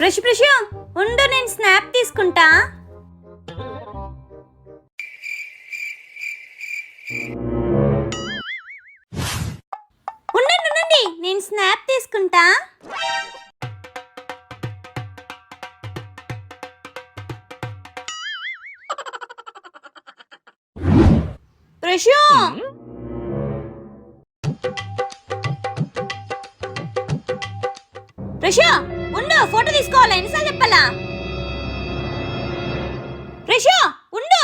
ప్రశు ఉండు, నేను స్నాప్ తీసుకుంటా. ఉండండి, నేను స్నాప్ తీసుకుంటా. ప్రశు ప్రశు ఉండు, ఫోటో తీసుకోవాలా? ఎన్నిసార్లు చెప్పాలా? ప్రశు ఉండు.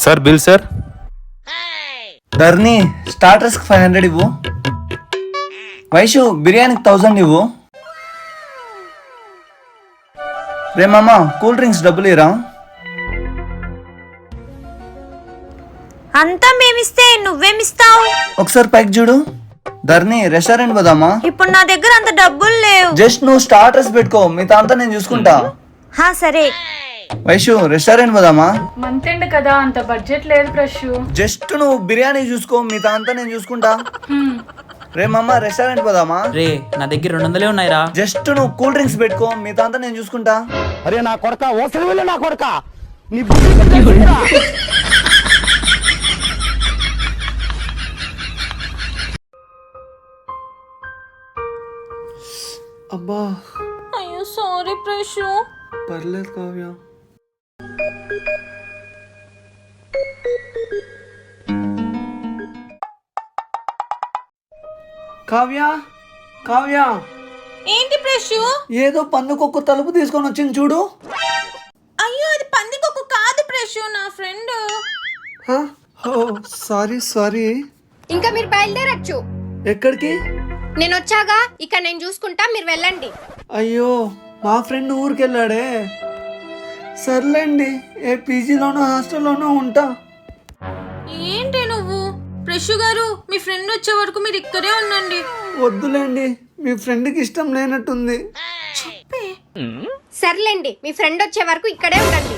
Sir bill sir. ధర్ని స్టార్టర్స్ 500 ఇవ్వు. వైషు బిర్యానీకి 1000 ఇవ్వు. రే మామ కూల్ డ్రింక్స్ డబ్బులు ఇరా. అంతా మేమిస్తే నువ్వేమిస్తావు? ఒకసారి పైకి చూడు. ధర్ని రెస్టారెంట్ పోదామా? ఇప్పుడు నా దగ్గర అంత డబ్బులు లేవు. జస్ట్ నువ్వు స్టార్టర్స్ పెట్టుకో, మిగతా అంతా నేను చూసుకుంటా. సరే. వైషు రెస్టారెంట్ పోదామా? మంత్ ఎండ్ కదా, అంత బడ్జెట్ లేదు ప్రశు. జస్ట్ నువ్వు బిర్యానీ చూసుకో, మిగతా అంతా నేను చూసుకుంటా. రే మామ రెస్టారెంట్ పోదామా? రే నా దగ్గర 200 ఉన్నాయిరా. జస్ట్ నువ్వు కూల్ డ్రింక్స్ పెట్టుకో, మిగతా అంతా నేను చూసుకుంటా. అరే నా కొడక, ఓసలి వెళ్ళి నా కొడక, నీ అబ్బా అయ్యో సారీ ప్రశు. పర్లేదు కావ్య. కావ్య కావ్య, ఏంటి ప్రశు? ఏదో పందుకొక్క తలుపు తీసుకొని వచ్చింది చూడు. అయ్యో అది పందికొక్కు కాదు ప్రశు, నా ఫ్రెండ్. సారీ. ఇంకా మీరు బయలుదేరచ్చు. ఎక్కడికి? నేను వచ్చాగా, ఇక నేను చూసుకుంటా, మీరు వెళ్ళండి. అయ్యో మా ఫ్రెండ్ ఊరికెళ్ళాడే. సర్లేండి, ఏ పీజీలోనో హాస్టల్లోనో ఉంటా. ఏంటి నువ్వు? ప్రశు గారు, మీ ఫ్రెండ్ వచ్చే వరకు మీరు ఇక్కడే ఉండండి. వద్దులేండి, మీ ఫ్రెండ్కి ఇష్టం లేనట్టుంది. సర్లేండి, మీ ఫ్రెండ్ వచ్చే వరకు ఇక్కడే ఉండండి.